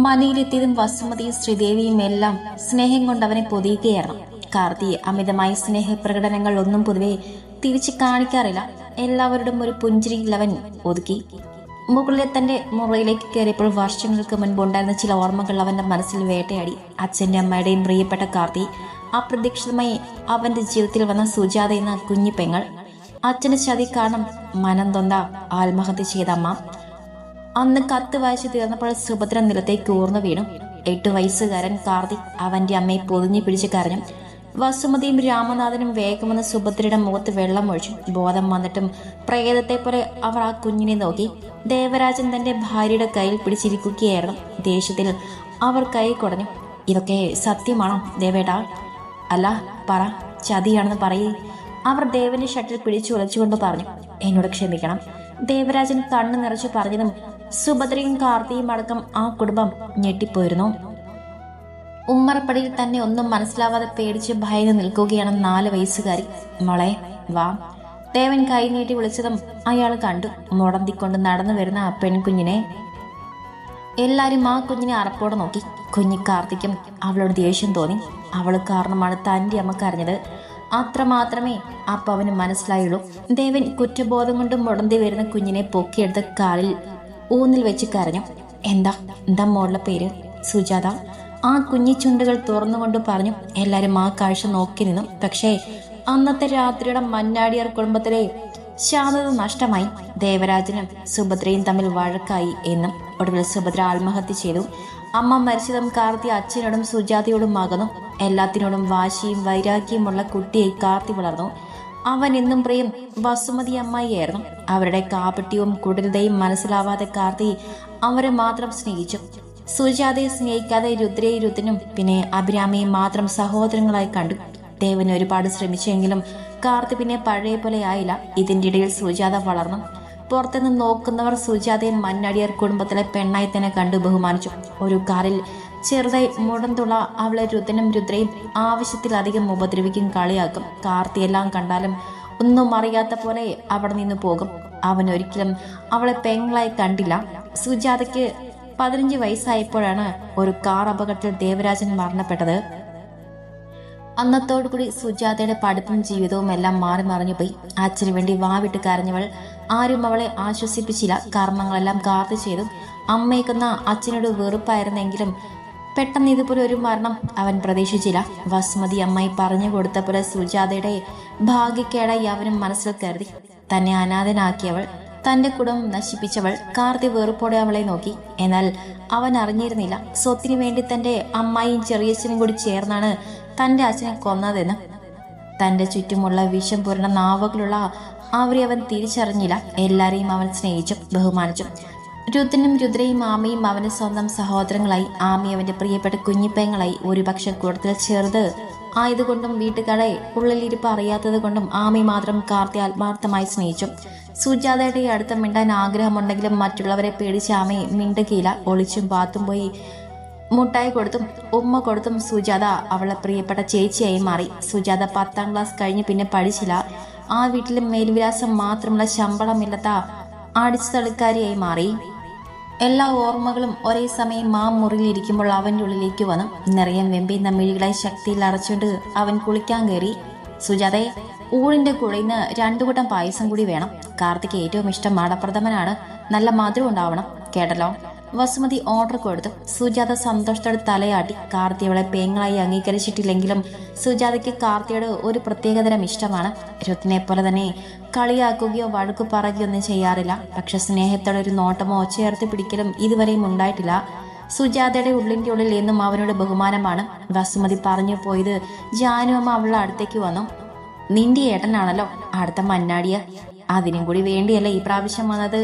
മനയിലെത്തിയതും വസുമതിയും ശ്രീദേവിയും എല്ലാം സ്നേഹം കൊണ്ട് അവനെ പൊതിയുകയായിരുന്നു. കാർത്തി അമിതമായ സ്നേഹപ്രകടനങ്ങൾ ഒന്നും പൊതുവെ തിരിച്ചു കാണിക്കാറില്ല. എല്ലാവരോടും ഒരു പുഞ്ചിരിയിൽ അവൻ ഒതുക്കി. മുകളിലെ തന്റെ മുറിയിലേക്ക് കയറിയപ്പോൾ വർഷങ്ങൾക്ക് മുൻപ് ഉണ്ടായിരുന്ന ചില ഓർമ്മകൾ അവന്റെ മനസ്സിൽ വേട്ടയാടി. അച്ഛന്റെ അമ്മയുടെയും പ്രിയപ്പെട്ട കാർത്തി, അപ്രതീക്ഷിതമായി അവന്റെ ജീവിതത്തിൽ വന്ന സുജാത എന്ന കുഞ്ഞു പെങ്ങൾ, അച്ഛന്റെ ചതി കാരണം മനം തൊന്ത ആത്മഹത്യ ചെയ്ത അമ്മ. അന്ന് കത്ത് വായിച്ചു തീർന്നപ്പോൾ സുഭദ്ര നിലത്തേക്ക് ഊർന്നു വീണു. 8 വയസ്സുകാരൻ കാർത്തിക് അവന്റെ അമ്മയെ പൊതിഞ്ഞു പിടിച്ച് കരഞ്ഞു. വസുമതിയും രാമനാഥനും വേഗമെന്ന് സുഭദ്രയുടെ മുഖത്ത് വെള്ളം ഒഴിച്ചു. ബോധം വന്നിട്ടും പ്രേതത്തെ പോലെ അവർ ആ കുഞ്ഞിനെ നോക്കി. ദേവരാജൻ തന്റെ ഭാര്യയുടെ കയ്യിൽ പിടിച്ചിരിക്കുകയായിരുന്നു. ദേഷ്യത്തിൽ അവർ കൈ കുടഞ്ഞു. ഇതൊക്കെ സത്യമാണോ ദേവേട്ടാ? അല്ല, പറ, ചതിയാണെന്ന് പറയേ. അവർ ദേവന്റെ ഷട്ടിൽ പിടിച്ചു ഉലച്ചുകൊണ്ട് പറഞ്ഞു. എന്നോട് ക്ഷമിക്കണം. ദേവരാജൻ കണ്ണു നിറച്ചു പറഞ്ഞതും സുഭദ്രയും കാർത്തിയും അടക്കം ആ കുടുംബം ഞെട്ടിപ്പോയിരുന്നു. ഉമ്മറപ്പടിയിൽ തന്നെ ഒന്നും മനസ്സിലാവാതെ പേടിച്ച് ഭയന്ന് നിൽക്കുകയാണ് 4 വയസ്സുകാരി. മോളെ വാ. ദേവൻ കൈ നീട്ടി വിളിച്ചതും അയാൾ കണ്ടു മുടന്തിക്കൊണ്ട് നടന്നു വരുന്ന ആ പെൺകുഞ്ഞിനെ. എല്ലാരും ആ കുഞ്ഞിനെ അറപ്പോടെ നോക്കി. കുഞ്ഞി കാർത്തിക്കും അവളോട് ദേഷ്യം തോന്നി. അവള് കാരണമാണ് തന്റെ അമ്മ കരഞ്ഞത്. അത്രമാത്രമേ അപ്പൊ അവന് മനസ്സിലായുള്ളൂ. ദേവൻ കുറ്റബോധം കൊണ്ട് മുടന്തി വരുന്ന കുഞ്ഞിനെ പൊക്കിയെടുത്ത് കാലിൽ ഊന്നിൽ വെച്ച് കരഞ്ഞു. എന്താ മോളുടെ പേര്? സുജാത. ആ കുഞ്ഞി ചുണ്ടുകൾ തുറന്നുകൊണ്ട് പറഞ്ഞു. എല്ലാരും ആ കാഴ്ച നോക്കി നിന്നു. പക്ഷേ അന്നത്തെ രാത്രിയുടെ മന്നാടിയാർ കുടുംബത്തിലെ ശാന്തത നഷ്ടമായി. ദേവരാജനും സുഭദ്രയും തമ്മിൽ വഴക്കായി എന്നും ഒടുവിൽ സുഭദ്ര ആത്മഹത്യ ചെയ്തു. അമ്മ മരിച്ചതും കാർത്തി അച്ഛനോടും സുജാതയോടും അകന്നു. എല്ലാത്തിനോടും വാശിയും വൈരാഗ്യമുള്ള കുട്ടിയെ കാർത്തി വളർന്നു. അവൻ എന്നും പ്രിയം വസുമതി അമ്മായിയായിരുന്നു. അവരുടെ കാപട്യവും കുടിലതയും മനസ്സിലാവാതെ കാർത്തി അവരെ മാത്രം സ്നേഹിച്ചു. സുജാതയെ സ്നേഹിക്കാതെ രുദ്രനും പിന്നെ അഭിരാമിയും മാത്രം സഹോദരങ്ങളായി കണ്ടു. ദേവന് ഒരുപാട് ശ്രമിച്ചെങ്കിലും കാർത്തി പിന്നെ പഴയ പോലെ ആയില്ല. ഇതിൻ്റെ ഇടയിൽ സുജാത വളർന്നു. പുറത്തുനിന്ന് നോക്കുന്നവർ സുജാതയെ മന്നാടിയാർ കുടുംബത്തിലെ പെണ്ണായി തന്നെ കണ്ടു ബഹുമാനിച്ചു. ഒരു കാറിൽ ചെറുതായി മുടന്തുള്ള അവളെ രുദ്രയും ആവശ്യത്തിലധികം ഉപദ്രവിക്കും, കളിയാക്കും. കാർത്തിയെല്ലാം കണ്ടാലും ഒന്നും അറിയാത്ത പോലെ അവിടെ നിന്ന് പോകും. അവൻ ഒരിക്കലും അവളെ പെങ്ങളായി കണ്ടില്ല. സുജാതയ്ക്ക് 15 വയസ്സായപ്പോഴാണ് ഒരു കാർ അപകടത്തിൽ ദേവരാജൻ മരണപ്പെട്ടത്. അന്നത്തോടുകൂടി സുജാതയുടെ പഠിപ്പും ജീവിതവും എല്ലാം മാറി മറിഞ്ഞു പോയി. അച്ഛന് വേണ്ടി വാവിട്ട് കരഞ്ഞവൾ ആരും അവളെ ആശ്വസിപ്പിച്ചില്ല. കർമ്മങ്ങളെല്ലാം കാർത്തി ചെയ്തു. അമ്മയ്ക്കുന്ന അച്ഛനോട് വെറുപ്പായിരുന്നെങ്കിലും പെട്ടെന്ന് ഇതുപോലെ ഒരു മരണം അവൻ പ്രതീക്ഷിച്ചില്ല. വസുമതി അമ്മായി പറഞ്ഞു കൊടുത്ത പോലെ സുജാതയുടെ ഭാഗ്യക്കേടായി അവനും മനസ്സിൽ കരുതി. തന്നെ അനാഥനാക്കിയവൾ, തന്റെ കുടുംബം നശിപ്പിച്ചവൾ. കാർത്തി വെറുപ്പോടെ അവളെ നോക്കി. എന്നാൽ അവൻ അറിഞ്ഞിരുന്നില്ല സ്വത്തിനു വേണ്ടി തന്റെ അമ്മായിയും ചെറിയച്ഛനും കൂടി ചേർന്നാണ് തന്റെ അച്ഛനെ കൊന്നതെന്ന്. തന്റെ ചുറ്റുമുള്ള വിഷം പുരണ്ട നാവുകളുള്ള അവരെ അവൻ തിരിച്ചറിഞ്ഞില്ല. എല്ലാരെയും അവൻ സ്നേഹിച്ചു, ബഹുമാനിച്ചു. രുദ്രയും ആമയും അവന്റെ സ്വന്തം സഹോദരങ്ങളായി. ആമി അവന്റെ പ്രിയപ്പെട്ട കുഞ്ഞിപ്പയങ്ങളായി. ഒരുപക്ഷെ കൂടുതൽ ചെറുത് ആയതുകൊണ്ടും വീട്ടുകാരെ ഉള്ളിലിരിപ്പ് അറിയാത്തത് കൊണ്ടും ആമി മാത്രം കാർത്തി ആത്മാർത്ഥമായി സ്നേഹിച്ചു. സുജാതയുടെ അടുത്ത് മിണ്ടാൻ ആഗ്രഹമുണ്ടെങ്കിലും മറ്റുള്ളവരെ പേടിച്ച് ആമയെ മിണ്ടുകയില്ല. ഒളിച്ചും പാത്തും പോയി മുട്ടായി കൊടുത്തും ഉമ്മ കൊടുത്തും സുജാത അവളെ പ്രിയപ്പെട്ട ചേച്ചിയായി മാറി. സുജാത 10ാം ക്ലാസ് കഴിഞ്ഞ് പിന്നെ പഠിച്ചില്ല. ആ വീട്ടിലെ മേൽവിലാസം മാത്രമുള്ള ശമ്പളമില്ലാത്ത അടിച്ചു തളിക്കാരിയായി മാറി. എല്ലാ ഓർമ്മകളും ഒരേ സമയം ആ മുറിയിലിരിക്കുമ്പോൾ അവൻ്റെ ഉള്ളിലേക്ക് വന്നു. നിറയെ വെമ്പുന്ന മിഴികളായി ശക്തിയിൽ അടച്ചുകൊണ്ട് അവൻ കുളിക്കാൻ കയറി. സുജാതയെ, ഊണിന്റെ കൂടെന്ന് 2 കൂട്ടം പായസം കൂടി വേണം. കാർത്തിക്ക് ഏറ്റവും ഇഷ്ടം അടപ്രഥമനാണ്. നല്ല മധുരം ഉണ്ടാവണം കേട്ടല്ലോ. വസുമതി ഓർഡർ കൊടുത്തു. സുജാത സന്തോഷത്തോടെ തലയാട്ടി. കാർത്തി അവളെ പെങ്ങളായി അംഗീകരിച്ചിട്ടില്ലെങ്കിലും സുജാതയ്ക്ക് കാർത്തിയോട് ഒരു പ്രത്യേകതരം ഇഷ്ടമാണ്. രുത്തിനെ പോലെ തന്നെ കളിയാക്കുകയോ വഴക്കു പറയുകയോ ഒന്നും ചെയ്യാറില്ല. പക്ഷെ സ്നേഹത്തോടെ ഒരു നോട്ടമോ ചേർത്ത് പിടിക്കലും ഇതുവരെയും ഉണ്ടായിട്ടില്ല. സുജാതയുടെ ഉള്ളിൻ്റെ ഉള്ളിൽ എന്നും അവനോട് ബഹുമാനമാണ്. വസുമതി പറഞ്ഞു പോയത് ജാനുവമ്മ അവളുടെ അടുത്തേക്ക് വന്നു. നിന്റെ ഏട്ടനാണല്ലോ അടുത്ത മന്നാടിയ. അതിനും കൂടി വേണ്ടിയല്ല ഈ പ്രാവശ്യം വന്നത്.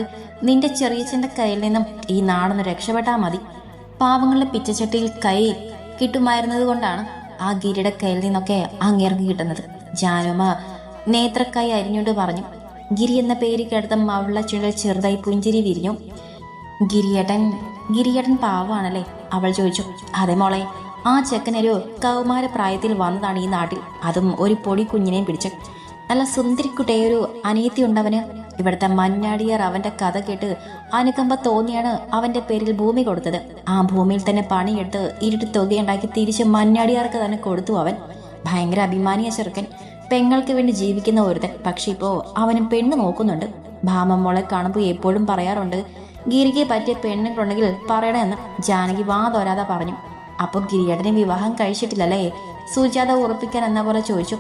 നിന്റെ ചെറിയച്ഛൻ്റെ കയ്യിൽ നിന്നും ഈ നാടൊന്ന് രക്ഷപ്പെട്ടാൽ മതി. പാവങ്ങളുടെ പിച്ചച്ചട്ടിയിൽ കൈ കിട്ടുമായിരുന്നത് കൊണ്ടാണ് ആ ഗിരിയുടെ കയ്യിൽ നിന്നൊക്കെ അങ്ങേർക്ക് കിട്ടുന്നത്. ജാനുമ്മ നേത്രക്കായി അരിഞ്ഞുകൊണ്ട് പറഞ്ഞു. ഗിരി എന്ന പേര് കേട്ടതും അവളുടെ ചുഴൽ ചെറുതായി പുഞ്ചിരി വിരിഞ്ഞു. ഗിരിയേട്ടൻ പാവാണല്ലേ? അവൾ ചോദിച്ചു. അതെ മോളെ, ആ ചെക്കനൊരു കൗമാര പ്രായത്തിൽ വന്നതാണ് ഈ നാട്ടിൽ. അതും ഒരു പൊടി കുഞ്ഞിനെയും പിടിച്ച്. നല്ല സുന്ദരിക്കുട്ടയൊരു അനിയത്തി ഉണ്ടവന്. ഇവിടുത്തെ മഞ്ഞാടിയാർ അവന്റെ കഥ കേട്ട് അനുകമ്പ തോന്നിയാണ് അവന്റെ പേരിൽ ഭൂമി കൊടുത്തത്. ആ ഭൂമിയിൽ തന്നെ പണിയെടുത്ത് ഇരുട്ട് തുകയുണ്ടാക്കി തിരിച്ച് മഞ്ഞാടിയാർക്ക് തന്നെ കൊടുത്തു. അവൻ ഭയങ്കര അഭിമാനിയ ചെറുക്കൻ, പെങ്ങൾക്ക് വേണ്ടി ജീവിക്കുന്ന ഒരുത്തൻ. പക്ഷെ ഇപ്പോ അവനും പെണ്ണ് നോക്കുന്നുണ്ട്. ഭാമമ്മോളെ കാണുമ്പോൾ എപ്പോഴും പറയാറുണ്ട്, ഗിരിക്ക് പറ്റിയ പെണ്ണുങ്ങളുണ്ടെങ്കിൽ പറയണമെന്ന്. ജാനകി വാ തോരാതെ പറഞ്ഞു. അപ്പൊ ഗിരിയേട്ടനെ വിവാഹം കഴിച്ചിട്ടില്ലല്ലേ? സുജാത ഉറപ്പിക്കാൻ എന്ന പോലെ ചോദിച്ചു.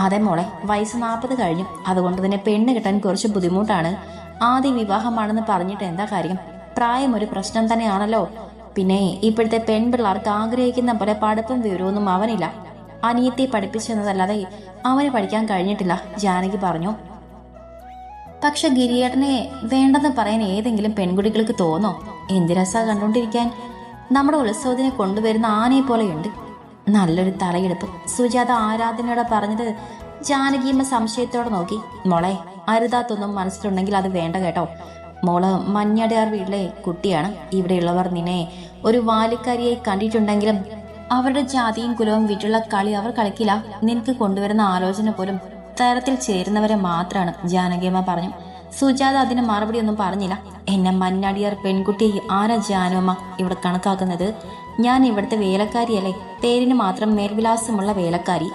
അതെ മോളെ, വയസ്സ് 40 കഴിഞ്ഞു. അതുകൊണ്ട് തന്നെ പെണ്ണ് കിട്ടാൻ കുറച്ച് ബുദ്ധിമുട്ടാണ്. ആദ്യ വിവാഹമാണെന്ന് പറഞ്ഞിട്ട് എന്താ കാര്യം? പ്രായം ഒരു പ്രശ്നം തന്നെയാണല്ലോ. പിന്നെ ഇപ്പോഴത്തെ പെൺപിള്ളേർക്ക് ആഗ്രഹിക്കുന്ന പോലെ പഠിപ്പും വിവരമൊന്നും അവനില്ല. അനിയത്തെ പഠിപ്പിച്ചെന്നതല്ലാതെ അവന് പഠിക്കാൻ കഴിഞ്ഞിട്ടില്ല, ജാനകി പറഞ്ഞു. പക്ഷെ ഗിരിയേട്ടനെ വേണ്ടെന്ന് പറയാൻ ഏതെങ്കിലും പെൺകുട്ടികൾക്ക് തോന്നോ? എന്ത് രസാ കണ്ടുകൊണ്ടിരിക്കാൻ. നമ്മുടെ ഉത്സവത്തിനെ കൊണ്ടുവരുന്ന ആനയെ പോലെയുണ്ട്. നല്ലൊരു തലയെടുപ്പ്. സുജാത ആരാധനയോടെ പറഞ്ഞത് ജാനകിയമ്മ സംശയത്തോടെ നോക്കി. മോളെ, അരുതാത്തൊന്നും മനസ്സിലുണ്ടെങ്കിൽ അത് വേണ്ട കേട്ടോ. മോള് മഞ്ഞാടിയാർ വീട്ടിലെ കുട്ടിയാണ്. ഇവിടെയുള്ളവർ നിന്നെ ഒരു വാലിക്കാരിയായി കണ്ടിട്ടുണ്ടെങ്കിലും അവരുടെ ജാതിയും കുലവും വിട്ടുള്ള കളി അവർ കളിക്കില്ല. നിനക്ക് കൊണ്ടുവരുന്ന ആലോചന പോലും തരത്തിൽ ചേരുന്നവരെ മാത്രമാണ്, ജാനകിയമ്മ പറഞ്ഞു. സുജാത അതിന് മറുപടി ഒന്നും പറഞ്ഞില്ല. എന്നെ മഞ്ഞാടിയാർ പെൺകുട്ടി ആരാ ജാനുവമ്മ ഇവിടെ കണക്കാക്കുന്നത്? ഞാൻ ഇവിടുത്തെ വേലക്കാരിയല്ലേ? പേരിന് മാത്രം മേൽവിലാസമുള്ള വേലക്കാരി.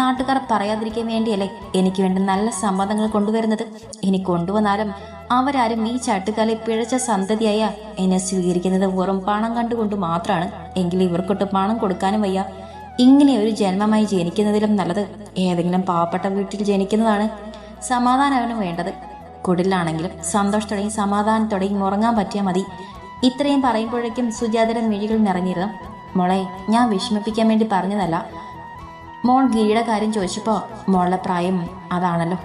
നാട്ടുകാർ പറയാതിരിക്കാൻ വേണ്ടിയല്ലേ എനിക്ക് വേണ്ടി നല്ല സമ്മതങ്ങൾ കൊണ്ടുവരുന്നത്? ഇനി കൊണ്ടുവന്നാലും അവരാരും ഈ ചട്ടുകാലെ പിഴച്ച സന്തതിയായ എന്നെ സ്വീകരിക്കുന്നത് വെറും പണം കണ്ടുകൊണ്ട് മാത്രമാണ്. എങ്കിലും ഇവർക്കൊട്ട് പണം കൊടുക്കാനും വയ്യ. ഇങ്ങനെ ഒരു ജന്മമായി ജനിക്കുന്നതിലും നല്ലത് ഏതെങ്കിലും പാവപ്പെട്ട വീട്ടിൽ ജനിക്കുന്നതാണ്. സമാധാനമാണ് വേണ്ടത്. കുടിലാണെങ്കിലും സന്തോഷത്തോടെയും സമാധാനത്തോടെയും ഉറങ്ങാൻ പറ്റിയാൽ മതി. ഇത്രയും പറയുമ്പോഴേക്കും സുജാതയുടെ മിഴികൾ നിറഞ്ഞിരുന്നു. മോളെ, ഞാൻ വിഷമിപ്പിക്കാൻ വേണ്ടി പറഞ്ഞതല്ല. മോൾ ഗിരിയുടെ കാര്യം ചോദിച്ചപ്പോൾ മോളുടെ പ്രായം അതാണല്ലോ.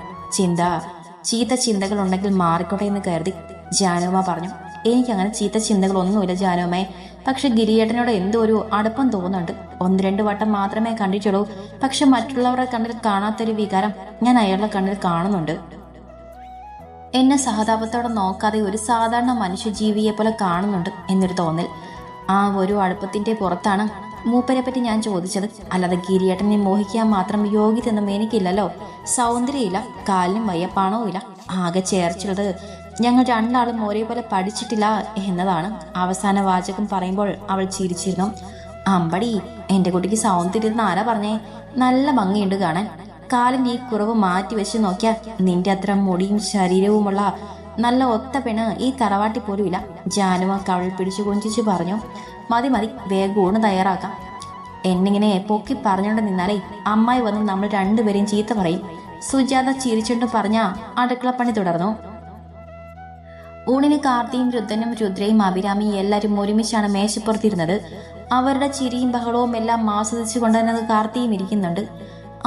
ചീത്ത ചിന്തകൾ ഉണ്ടെങ്കിൽ മാറിക്കോട്ടെ എന്ന് കരുതി, ജാനുവമ്മ പറഞ്ഞു. എനിക്കങ്ങനെ ചീത്ത ചിന്തകളൊന്നുമില്ല ജാനുവമ്മേ. പക്ഷെ ഗിരിയേട്ടനോട് എന്തോ ഒരു അടുപ്പം തോന്നുന്നുണ്ട്. 1-2 വട്ടം മാത്രമേ കണ്ടിട്ടുള്ളൂ. പക്ഷെ മറ്റുള്ളവരുടെ കണ്ണിൽ കാണാത്തൊരു വികാരം ഞാൻ അയാളുടെ കണ്ണിൽ കാണുന്നുണ്ട്. എന്നെ സഹതാപത്തോടെ നോക്കാതെ ഒരു സാധാരണ മനുഷ്യജീവിയെ പോലെ കാണുന്നുണ്ട് എന്നൊരു തോന്നൽ. ആ ഒരു അടുപ്പത്തിന്റെ പുറത്താണ് മൂപ്പരെ പറ്റി ഞാൻ ചോദിച്ചത്. അല്ലാതെ ഗിരിയേട്ടനെ മോഹിക്കാൻ മാത്രം യോഗ്യതൊന്നും എനിക്കില്ലല്ലോ. സൗന്ദര്യമില്ല, കാലിനും വയ്യ, പണവും ഇല്ല. ആകെ ചേർച്ചുള്ളത് ഞങ്ങൾ 2 ആളും ഒരേപോലെ പഠിച്ചിട്ടില്ല എന്നതാണ്. അവസാന വാചകം പറയുമ്പോൾ അവൾ ചിരിച്ചിരുന്നു. അമ്പടി, എന്റെ കുട്ടിക്ക് സൗന്ദര്യം ആരാ പറഞ്ഞേ? നല്ല ഭംഗിയുണ്ട് കാണാൻ. കാലിന്റെ ഈ കുറവ് മാറ്റി വെച്ച് നോക്കിയാൽ നിന്റെ അത്ര മുടിയും ശരീരവുമുള്ള നല്ല ഒത്ത പെണ്ണ് ഈ തറവാട്ടി പോലും ഇല്ല, ജാനുവ കവൾ പിടിച്ചു കൊഞ്ചിച്ചു പറഞ്ഞു. മതി, വേഗം ഊണ് തയ്യാറാക്കാം. എന്നിങ്ങനെ പൊക്കി പറഞ്ഞുകൊണ്ട് നിന്നാലേ അമ്മായി വന്ന് നമ്മൾ 2 പേരെയും ചീത്ത പറയും, സുജാത ചിരിച്ചുകൊണ്ട് പറഞ്ഞ അടുക്കളപ്പണി തുടർന്നു. ഊണിന് കാർത്തിയും രുദ്രനും രുദ്രയും അഭിരാമിയും എല്ലാവരും ഒരുമിച്ചാണ് മേശപ്പുറത്തിരുന്നത്. അവരുടെ ചിരിയും ബഹളവും എല്ലാം ആസ്വദിച്ചു കൊണ്ടുതന്നെ കാർത്തിയും ഇരിക്കുന്നുണ്ട്.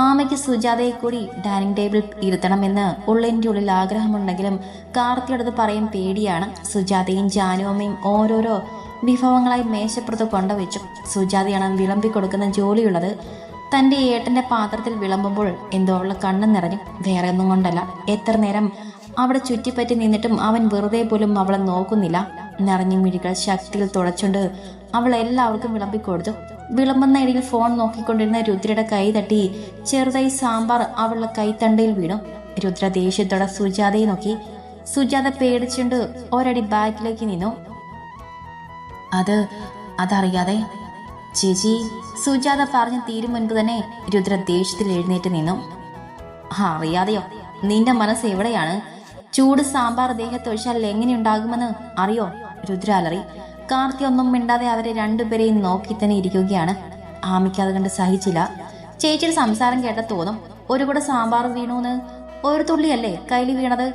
ആമയ്ക്ക് സുജാതയെ കൂടി ഡൈനിങ് ടേബിൾ ഇരുത്തണമെന്ന് ഉള്ളിൻ്റെ ഉള്ളിൽ ആഗ്രഹമുണ്ടെങ്കിലും കാർത്തിയോടത് പറയാൻ പേടിയാണ്. സുജാതയും ജാനുവമ്മയും ഓരോരോ വിഭവങ്ങളായി മേശപ്പുറത്ത് കൊണ്ടുവച്ചു. സുജാതയാണ് വിളമ്പിക്കൊടുക്കുന്ന ജോലിയുള്ളത്. തൻ്റെ ഏട്ടൻ്റെ പാത്രത്തിൽ വിളമ്പുമ്പോൾ എന്തോ അവളുടെ കണ്ണ് നിറഞ്ഞു. വേറെ ഒന്നും കൊണ്ടല്ല, എത്ര നേരം അവിടെ ചുറ്റിപ്പറ്റി നിന്നിട്ടും അവൻ വെറുതെ പോലും അവളെ നോക്കുന്നില്ല. നിറഞ്ഞ മിഴികൾ ശക്തിയിൽ തുടച്ചുകൊണ്ട് അവൾ എല്ലാവർക്കും വിളമ്പിക്കൊടുത്തു. വിളമ്പുന്ന ഇടയിൽ ഫോൺ നോക്കിക്കൊണ്ടിരുന്ന രുദ്രയുടെ കൈ തട്ടി ചെറുതായി സാമ്പാർ അവളുടെ കൈത്തണ്ടയിൽ വീണു. രുദ്ര ദേഷ്യത്തോടെ സുജാതയെ നോക്കി. സുജാത പേടിച്ചുകൊണ്ട് ഒരടി ബാക്കിലേക്ക് നിന്നു. അതറിയാതെ ചേച്ചി, സുജാത പറഞ്ഞു തീരും മുൻപ് തന്നെ രുദ്ര ദേഷ്യത്തിൽ എഴുന്നേറ്റ് നിന്നു. അറിയാതെയോ? നിന്റെ മനസ്സ് എവിടെയാണ്? ചൂട് സാമ്പാർ ദേഹത്തൊഴിച്ചാൽ എങ്ങനെയുണ്ടാകുമെന്ന് അറിയോ? രുദ്ര അലറി. കാർത്തി ഒന്നും മിണ്ടാതെ അവരെ 2 പേരെയും നോക്കി തന്നെ ഇരിക്കുകയാണ്. ആമിക്ക് അത് കണ്ട് സഹിച്ചില്ല. ചേച്ചിയുടെ സംസാരം കേട്ട തോന്നും ഒരു കൂടെ സാമ്പാർ വീണൂന്ന്. ഒരു തുള്ളിയല്ലേ കയ്യിൽ വീണത്?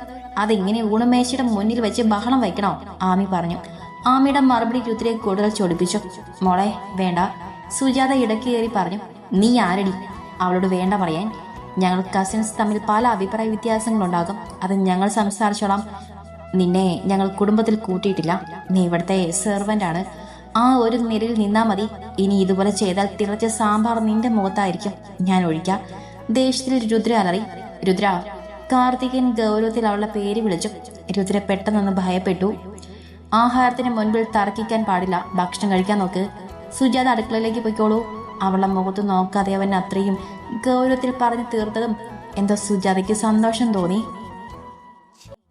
അതിങ്ങനെ ഊണുമേശയുടെ മുന്നിൽ വെച്ച് ബഹളം വയ്ക്കണോ? ആമി പറഞ്ഞു. ആമിയുടെ മറുപടി രുദ്രയെ കൂടുതൽ ചൊടിപ്പിച്ചു. മോളെ വേണ്ട, സുജാത ഇടയ്ക്ക് കയറി പറഞ്ഞു. നീ ആരടി അവളോട് വേണ്ട പറയാൻ? ഞങ്ങൾ കസിൻസ് തമ്മിൽ പല അഭിപ്രായ വ്യത്യാസങ്ങളുണ്ടാകും. അത് ഞങ്ങൾ സംസാരിച്ചോളാം. നിന്നെ ഞങ്ങൾ കുടുംബത്തിൽ കൂട്ടിയിട്ടില്ല. നീ ഇവിടുത്തെ സെർവൻ്റാണ്. ആ ഒരു നിരയിൽ നിന്നാ മതി. ഇനി ഇതുപോലെ ചെയ്താൽ തിളച്ച സാമ്പാർ നിന്റെ മുഖത്തായിരിക്കും ഞാൻ ഒഴിക്കാം. ദേഷ്യത്തിൽ രുദ്ര അലറി. രുദ്ര! കാർത്തികൻ ഗൗരവത്തിൽ അവളുടെ പേര് വിളിച്ചു. രുദ്ര പെട്ടെന്നൊന്ന് ഭയപ്പെട്ടു. ആഹാരത്തിന് മുൻപിൽ തർക്കിക്കാൻ പാടില്ല. ഭക്ഷണം കഴിക്കാൻ നോക്ക്. സുജാത അടുക്കളയിലേക്ക് പോയിക്കോളൂ. അവളുടെ മുഖത്ത് നോക്കാതെ അവൻ അത്രയും ഗൗരവത്തിൽ പറഞ്ഞു തീർത്തതും എന്തോ സുജാതയ്ക്ക് സന്തോഷം തോന്നി.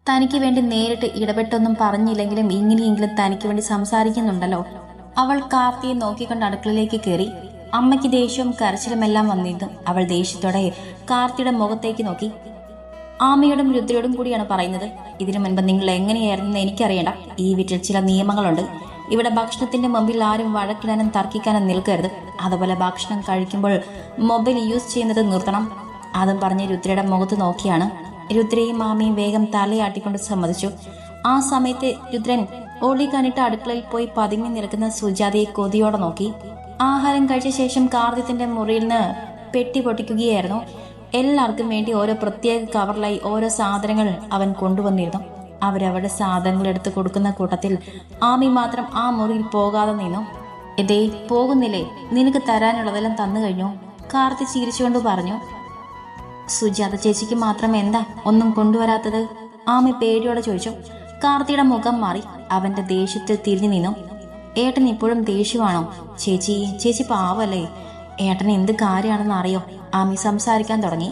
തനിക്ക് വേണ്ടി നേരിട്ട് ഇടപെട്ടൊന്നും പറഞ്ഞില്ലെങ്കിലും ഇങ്ങനെയെങ്കിലും തനിക്ക് വേണ്ടി സംസാരിക്കുന്നുണ്ടല്ലോ. അവൾ കാർത്തിയെ നോക്കിക്കൊണ്ട് അടുക്കളയിലേക്ക് കയറി. അമ്മയ്ക്ക് ദേഷ്യവും കരച്ചിലുമെല്ലാം വന്നിരുന്നു. അവൾ ദേഷ്യത്തോടെ കാർത്തിയുടെ മുഖത്തേക്ക് നോക്കി. ആമയോടും രുദ്രയോടും കൂടിയാണ് പറയുന്നത്. ഇതിനു മുൻപ് നിങ്ങൾ എങ്ങനെയായിരുന്നെന്ന് എനിക്കറിയണ്ട. ഈ വീട്ടിൽ ചില നിയമങ്ങളുണ്ട്. ഇവിടെ ഭക്ഷണത്തിന്റെ മുമ്പിൽ ആരും വഴക്കിടാനും തർക്കിക്കാനും നിൽക്കരുത്. അതുപോലെ ഭക്ഷണം കഴിക്കുമ്പോൾ മൊബൈൽ യൂസ് ചെയ്യുന്നത് നിർത്തണം. അതും പറഞ്ഞ് രുദ്രയുടെ മുഖത്ത് നോക്കിയാണ്. രുദ്രയും മാമയും വേഗം തലയാട്ടിക്കൊണ്ട് സമ്മതിച്ചു. ആ സമയത്ത് രുദ്രൻ ഓളിക്കാനിട്ട് അടുക്കളയിൽ പോയി പതുങ്ങി നിൽക്കുന്ന സുജാതയെ കൊതിയോടെ നോക്കി. ആഹാരം കഴിച്ച ശേഷം കാർത്തിത്തിന്റെ മുറിയിൽ നിന്ന് പെട്ടി പൊട്ടിക്കുകയായിരുന്നു. എല്ലാവർക്കും വേണ്ടി ഓരോ പ്രത്യേക കവറിലായി ഓരോ സാധനങ്ങൾ അവൻ കൊണ്ടുവന്നിരുന്നു. അവരവരുടെ സാധനങ്ങൾ എടുത്ത് കൊടുക്കുന്ന കൂട്ടത്തിൽ ആമി മാത്രം ആ മുറിയിൽ പോകാതെ നിന്നു. എടേ, പോകുന്നില്ലേ? നിനക്ക് തരാനുള്ളതെല്ലാം തന്നു കഴിഞ്ഞു, കാർത്തി ചിരിച്ചുകൊണ്ട് പറഞ്ഞു. സുജാത ചേച്ചിക്ക് മാത്രം എന്താ ഒന്നും കൊണ്ടുവരാത്തത്? ആമി പേടിയോടെ ചോദിച്ചു. കാർത്തിയുടെ മുഖം മാറി. അവന്റെ ദേഷ്യത്തിൽ തിരിഞ്ഞു നിന്നു. ഏട്ടൻ ഇപ്പോഴും ദേഷ്യമാണോ? ചേച്ചി പാവല്ലേ? ഏട്ടൻ എന്ത് കാര്യമാണെന്ന് അറിയോ? ആമി സംസാരിക്കാൻ തുടങ്ങി.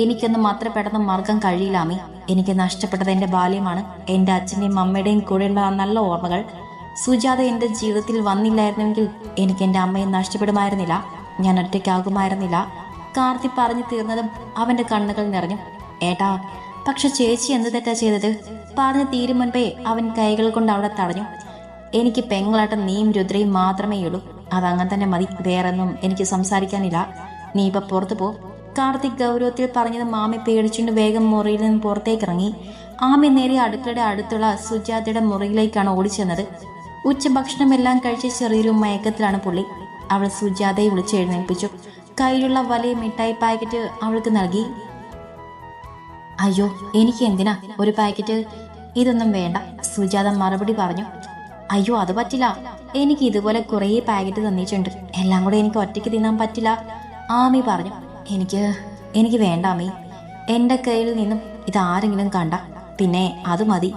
എനിക്കൊന്നും അത്ര പെട്ടെന്ന് മറക്കാൻ കഴിയില്ല ആമി. എനിക്ക് നഷ്ടപ്പെട്ടത് എൻ്റെ ബാല്യമാണ്. എൻ്റെ അച്ഛൻ്റെയും അമ്മയുടെയും കൂടെയുള്ള നല്ല ഓർമ്മകൾ. സുജാത എൻ്റെ ജീവിതത്തിൽ വന്നില്ലായിരുന്നെങ്കിൽ എനിക്ക് എൻ്റെ അമ്മയെ നഷ്ടപ്പെടുമായിരുന്നില്ല. ഞാൻ ഒറ്റയ്ക്കാകുമായിരുന്നില്ല. കാർത്തി പറഞ്ഞു തീർന്നതും അവൻ്റെ കണ്ണുകൾ നിറഞ്ഞു. ഏട്ടാ, പക്ഷെ ചേച്ചി എന്ത് തെറ്റാ ചെയ്തത്? പറഞ്ഞു തീരും മുൻപേ അവൻ കൈകൾ കൊണ്ട് അവിടെ തടഞ്ഞു. എനിക്ക് പെങ്ങളാട്ടം നീയും രുദ്രയും മാത്രമേ ഉള്ളൂ. അതങ്ങനെ തന്നെ മതി. വേറൊന്നും എനിക്ക് സംസാരിക്കാനില്ല. നീ ഇപ്പൊ പുറത്തു പോ. കാർത്തിക് ഗൗരവത്തിൽ പറഞ്ഞത് മാമി പേടിച്ചുകൊണ്ട് വേഗം മുറിയിൽ നിന്ന് പുറത്തേക്കിറങ്ങി. ആമി നേരെ അടുക്കളയുടെ അടുത്തുള്ള സുജാതയുടെ മുറിയിലേക്കാണ് ഓടിച്ചെന്നത്. ഉച്ചഭക്ഷണമെല്ലാം കഴിച്ച് ചെറിയൊരു മയക്കത്തിലാണ് പുള്ളി. അവൾ സുജാതയെ വിളിച്ച് എഴുന്നേൽപ്പിച്ചു. കയ്യിലുള്ള വലിയ മിഠായി പാക്കറ്റ് അവൾക്ക് നൽകി. അയ്യോ, എനിക്ക് എന്തിനാ ഒരു പാക്കറ്റ്? ഇതൊന്നും വേണ്ട, സുജാത മറുപടി പറഞ്ഞു. അയ്യോ, അത് പറ്റില്ല. എനിക്ക് ഇതുപോലെ കുറേ പാക്കറ്റ് തന്നിട്ടുണ്ട്. എല്ലാം കൂടെ എനിക്ക് ഒറ്റയ്ക്ക് തിന്നാൻ പറ്റില്ല, ആമി പറഞ്ഞു. എനിക്ക് വേണ്ട ആമി. എൻ്റെ കയ്യിൽ നിന്നും ഇതാരെങ്കിലും കണ്ട പിന്നെ അത് മതി.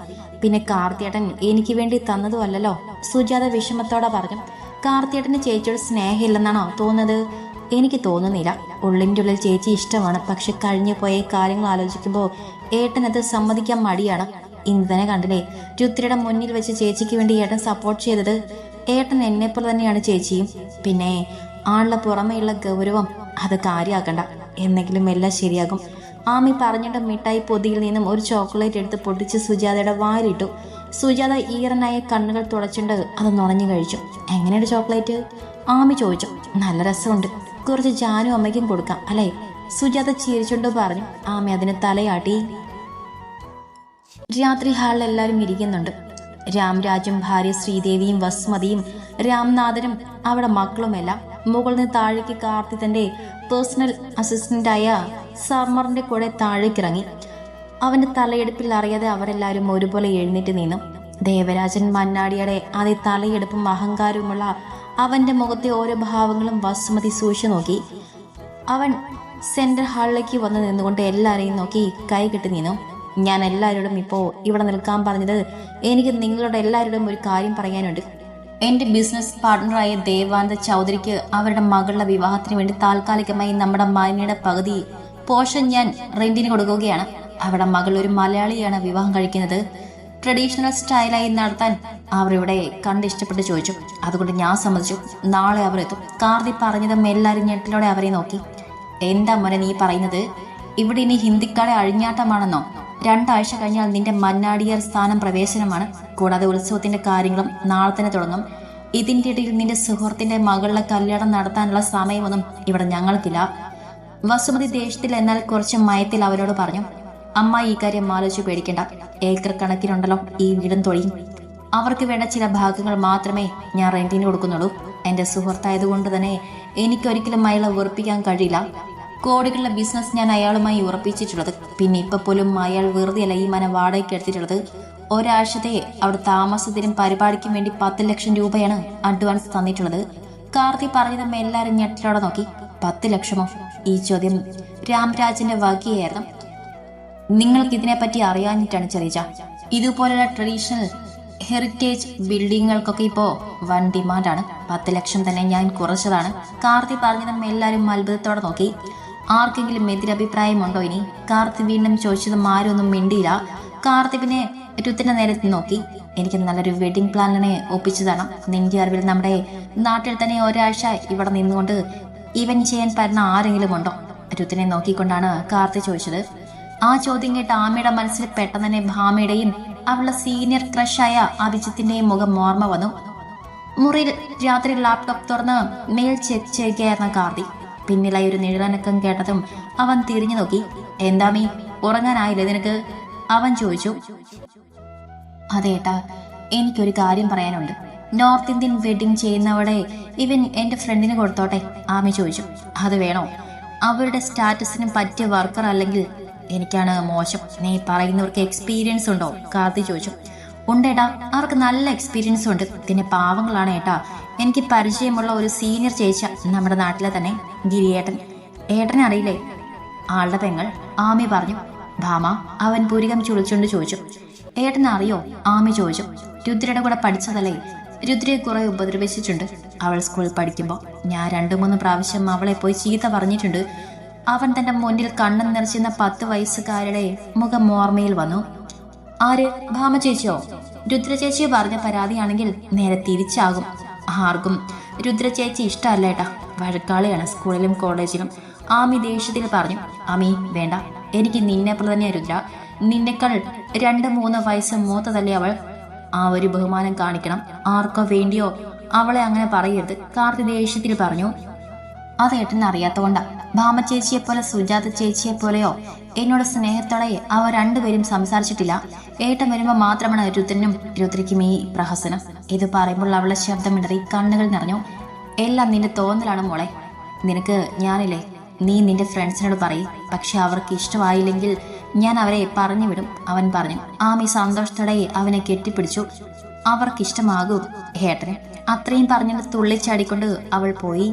പിന്നെ കാർത്തിയേട്ടൻ എനിക്ക് വേണ്ടി തന്നതുമല്ലല്ലോ, സുജാത വിഷമത്തോടെ പറഞ്ഞു. കാർത്തിയേട്ടന് ചേച്ചിയോട് സ്നേഹമില്ലെന്നാണോ തോന്നുന്നത്? എനിക്ക് തോന്നുന്നില്ല. ഉള്ളിൻ്റെ ഉള്ളിൽ ചേച്ചി ഇഷ്ടമാണ്. പക്ഷെ കഴിഞ്ഞു പോയ കാര്യങ്ങൾ ആലോചിക്കുമ്പോൾ ഏട്ടനത് സമ്മതിക്കാൻ മടിയാണ്. ഇന്ന് തന്നെ കണ്ടില്ലേ, രുദ്രയുടെ മുന്നിൽ വെച്ച് ചേച്ചിക്ക് വേണ്ടി ഏട്ടൻ സപ്പോർട്ട് ചെയ്തത്. ഏട്ടൻ എന്നെപ്പോലെ തന്നെയാണ് ചേച്ചിയും. പിന്നെ ആളുടെ പുറമെയുള്ള ഗൗരവം അത് കാര്യമാക്കണ്ട. എന്നെങ്കിലും എല്ലാം ശരിയാകും, ആമി പറഞ്ഞിട്ട് മിഠായി പൊതിയിൽ നിന്നും ഒരു ചോക്ലേറ്റ് എടുത്ത് പൊട്ടിച്ച് സുജാതയുടെ വായിലിട്ടു. സുജാത ഈറനായ കണ്ണുകൾ തുടച്ചുകൊണ്ട് അത് നുണഞ്ഞു കഴിച്ചു. എങ്ങനെയുണ്ട് ചോക്ലേറ്റ്? ആമി ചോദിച്ചു. നല്ല രസമുണ്ട്. കുറച്ച് ജാനും അമ്മയ്ക്കും കൊടുക്കാം അല്ലേ? സുജാത ചിരിച്ചുകൊണ്ട് പറഞ്ഞു. ആമി അതിന് തലയാട്ടി. രാത്രി ഹാളിൽ എല്ലാവരും ഇരിക്കുന്നുണ്ട്. രാംരാജും ഭാര്യ ശ്രീദേവിയും വസുമതിയും രാംനാഥനും അവിടെ മക്കളുമെല്ലാം. മുകളിൽ നിന്ന് താഴേക്ക് കാർത്തി തന്റെ പേഴ്സണൽ അസിസ്റ്റന്റായ സർമറിന്റെ കൂടെ താഴേക്കിറങ്ങി. അവന്റെ തലയെടുപ്പിൽ അറിയാതെ അവരെല്ലാവരും ഒരുപോലെ എഴുന്നേറ്റ് നിന്നു. ദേവരാജൻ മന്നാടിയുടെ അതേ തലയെടുപ്പും അഹങ്കാരവുമുള്ള അവന്റെ മുഖത്തെ ഓരോ ഭാവങ്ങളും വസുമതി സൂക്ഷിച്ചു നോക്കി. അവൻ സെന്റർ ഹാളിലേക്ക് വന്ന് നിന്നുകൊണ്ട് എല്ലാവരെയും നോക്കി കൈ കെട്ടി നിന്നു. ഞാൻ എല്ലാവരോടും ഇപ്പോൾ ഇവിടെ നിൽക്കാൻ പറഞ്ഞത് എനിക്ക് നിങ്ങളുടെ എല്ലാവരോടും ഒരു കാര്യം പറയാനുണ്ട്. എൻ്റെ ബിസിനസ് പാർട്ട്ണറായ ദേവാനന്ദ ചൗധരിക്ക് അവരുടെ മകളുടെ വിവാഹത്തിന് വേണ്ടി താൽക്കാലികമായി നമ്മുടെ മാന്യയുടെ പകുതി പോർഷൻ ഞാൻ റെന്റിന് കൊടുക്കുകയാണ്. അവരുടെ മകൾ ഒരു മലയാളിയാണ് വിവാഹം കഴിക്കുന്നത്. ട്രഡീഷണൽ സ്റ്റൈലായി നടത്താൻ അവർ ഇവിടെ കണ്ടിഷ്ടപ്പെട്ട് ചോദിച്ചു. അതുകൊണ്ട് ഞാൻ സമ്മതിച്ചു. നാളെ അവർ എത്തും. കാർത്തി പറഞ്ഞതും എല്ലാവരും ഞെട്ടിലോടെ അവരെ നോക്കി. എന്താ മോനെ നീ പറയുന്നത്? ഇവിടെ ഇനി ഹിന്ദിക്കാരെ അഴിഞ്ഞാട്ടമാണെന്നോ? 2 ആഴ്ച കഴിഞ്ഞാൽ നിന്റെ മന്നാടിയാർ സ്ഥാനം പ്രവേശനമാണ്. കൂടാതെ ഉത്സവത്തിന്റെ കാര്യങ്ങളും നാളെ തന്നെ തുടങ്ങും. ഇതിന്റെ ഇടയിൽ നിന്റെ സുഹൃത്തിന്റെ മകളുടെ കല്യാണം നടത്താനുള്ള സമയമൊന്നും ഇവിടെ ഞങ്ങൾക്കില്ല. വസുമതി ദേഷ്യത്തിൽ എന്നാൽ കുറച്ച് മയത്തിൽ അവരോട് പറഞ്ഞു. അമ്മ ഈ കാര്യം ആലോചിച്ച് പേടിക്കണ്ട. ഏക്കർ കണക്കിനുണ്ടല്ലോ ഈ വീടും തൊഴിയും. അവർക്ക് വേണ്ട ചില ഭാഗങ്ങൾ മാത്രമേ ഞാൻ റെന്റിന് കൊടുക്കുന്നുള്ളൂ. എന്റെ സുഹൃത്തായതുകൊണ്ട് തന്നെ എനിക്കൊരിക്കലും അയാളെ ഉറപ്പിക്കാൻ കഴിയില്ല. കോടികളുടെ ബിസിനസ് ഞാൻ അയാളുമായി ഉറപ്പിച്ചിട്ടുള്ളത്. പിന്നെ ഇപ്പൊ പോലും അയാൾ വെറുതെയല്ല ഈ മന വാടകയ്ക്ക് എടുത്തിട്ടുള്ളത്. ഒരാഴ്ചത്തെ അവിടെ താമസത്തിനും പരിപാടിക്കും വേണ്ടി 10 ലക്ഷം രൂപയാണ് അഡ്വാൻസ് തന്നിട്ടുള്ളത്. കാർത്തി പറഞ്ഞതും എല്ലാവരും ഞെട്ടിലോടെ നോക്കി. 10 ലക്ഷമോ? ഈ ചോദ്യം രാംരാജിന്റെ വകയായിരുന്നു. നിങ്ങൾക്ക് ഇതിനെപ്പറ്റി അറിയാനിട്ടാണ് ചെറിയ. ഇതുപോലുള്ള ട്രഡീഷണൽ ഹെറിറ്റേജ് ബിൽഡിങ്ങുകൾക്കൊക്കെ ഇപ്പോൾ വൻ ഡിമാൻഡാണ്. 10 ലക്ഷം തന്നെ ഞാൻ കുറച്ചതാണ്. കാർത്തി പറഞ്ഞതും എല്ലാവരും അത്ഭുതത്തോടെ നോക്കി. ആർക്കെങ്കിലും എതിരഭിപ്രായമുണ്ടോ ഇനി? കാർത്തി വീണ്ടും ചോദിച്ചതും ആരും ഒന്നും മിണ്ടിയില്ല. കാർത്തി പിന്നെ രുത്തിൻ്റെ നേരെ നോക്കി. എനിക്ക് നല്ലൊരു വെഡിങ് പ്ലാനിനെ ഒപ്പിച്ചു തരണം. നിന്റെ അറിവിൽ നമ്മുടെ നാട്ടിൽ തന്നെ ഒരാഴ്ച ഇവിടെ നിന്നുകൊണ്ട് ഇവൻ ചെയ്യാൻ പറ്റുന്ന ആരെങ്കിലും ഉണ്ടോ? രുത്തിനെ നോക്കിക്കൊണ്ടാണ് കാർത്തി ചോദിച്ചത്. ആ ചോദ്യം കേട്ട് ആമയുടെ മനസ്സിൽ പെട്ടെന്ന് തന്നെ ഭാമയുടെയും അവളുടെ സീനിയർ ക്രഷായ അഭിജിത്തിന്റെയും മുഖം ഓർമ്മ വന്നു. മുറിയിൽ രാത്രി ലാപ്ടോപ്പ് തുറന്ന് മെയിൽ ചെക്ക് ചെയ്യുകയായിരുന്ന കാർത്തി പിന്നിലായി ഒരു നിഴലനക്കം കേട്ടതും അവൻ തിരിഞ്ഞു നോക്കി. എന്താമീ, ഉറങ്ങാനായില്ലേ നിനക്ക്? അവൻ ചോദിച്ചു. അതേട്ടാ, എനിക്കൊരു കാര്യം പറയാനുണ്ട്. നോർത്ത് ഇന്ത്യൻ വെഡിങ് ചെയ്യുന്നവടെ ഇവൻ എന്റെ ഫ്രണ്ടിന് കൊടുത്തോട്ടെ? ആമി ചോദിച്ചു. അത് വേണോ? അവരുടെ സ്റ്റാറ്റസിന് പറ്റിയ വർക്കർ അല്ലെങ്കിൽ എനിക്കാണ് മോശം. നീ പറയുന്നവർക്ക് എക്സ്പീരിയൻസ് ഉണ്ടോ? കാർത്തി ചോദിച്ചു. ഉണ്ടേട്ടാ, അവർക്ക് നല്ല എക്സ്പീരിയൻസ് ഉണ്ട്. പിന്നെ പാവങ്ങളാണ് ഏട്ടാ. എനിക്ക് പരിചയമുള്ള ഒരു സീനിയർ ചേച്ച നമ്മുടെ നാട്ടിലെ തന്നെ, ഗിരിയേട്ടൻ. ഏട്ടനെ അറിയില്ലേ? ആളുടെ പെങ്ങൾ, ആമി പറഞ്ഞു. ഭാമ അവൻ പുരികം ചുളിച്ചുകൊണ്ട് ചോദിച്ചു. ഏട്ടനെ അറിയോ? ആമി ചോദിച്ചു. രുദ്രയുടെ കൂടെ പഠിച്ചതല്ലേ? രുദ്രയെ കുറെ ഉപദ്രവിച്ചിട്ടുണ്ട് അവൾ സ്കൂളിൽ പഠിക്കുമ്പോൾ. ഞാൻ 2-3 പ്രാവശ്യം അവളെ പോയി ചീത്ത പറഞ്ഞിട്ടുണ്ട്. അവൻ തന്റെ മുന്നിൽ കണ്ണും നിറച്ചിരുന്ന 10 വയസ്സുകാരുടെ മുഖം ഓർമ്മയിൽ വന്നു. ആര്? ഭാമ ചേച്ചിയോ? രുദ്ര ചേച്ചിയെ പറഞ്ഞ പരാതിയാണെങ്കിൽ നേരെ തിരിച്ചാകും. ആർക്കും രുദ്ര ചേച്ചി ഇഷ്ടമല്ല ഏട്ടാ. വഴക്കാളിയാണ് സ്കൂളിലും കോളേജിലും. ആമി ദേഷ്യത്തിൽ പറഞ്ഞു. ആമി വേണ്ട, എനിക്ക് നിന്നെ പോലെ തന്നെയാ രുദ്ര. നിന്നെക്കാൾ 2-3 വയസ്സ് മൂത്തതല്ലേ അവൾ. ആ ഒരു ബഹുമാനം കാണിക്കണം. ആർക്കോ വേണ്ടിയോ അവളെ അങ്ങനെ പറയരുത്, കാർത്തി ദേഷ്യത്തിൽ പറഞ്ഞു. അത് ഏട്ടൻ അറിയാത്തതുകൊണ്ടാ. ഭാമ ചേച്ചിയെ പോലെ സുജാത ചേച്ചിയെ പോലെയോ എന്നോട് സ്നേഹത്തോടെ അവർ രണ്ടുപേരും സംസാരിച്ചിട്ടില്ല. ഏട്ടൻ വരുമ്പോൾ മാത്രമാണ് രുദ്രനും രുദ്രയ്ക്കും ഈ പ്രഹസനം. ഇത് പറയുമ്പോൾ അവളുടെ ശബ്ദമിടറി കണ്ണുകൾ നിറഞ്ഞു. എല്ലാം നിന്റെ തോന്നലാണ് മോളെ. നിനക്ക് ഞാനില്ലേ, നീ നിന്റെ ഫ്രണ്ട്സിനോട് പറയും. പക്ഷെ അവർക്ക് ഇഷ്ടമായില്ലെങ്കിൽ ഞാൻ അവരെ പറഞ്ഞു വിടും, അവൻ പറഞ്ഞു. ആമി സന്തോഷത്തോടെ അവനെ കെട്ടിപ്പിടിച്ചു. അവർക്കിഷ്ടമാകൂ ഏട്ടന്. അത്രയും പറഞ്ഞിട്ട് തുള്ളിച്ചാടിക്കൊണ്ട് അവൾ പോയി.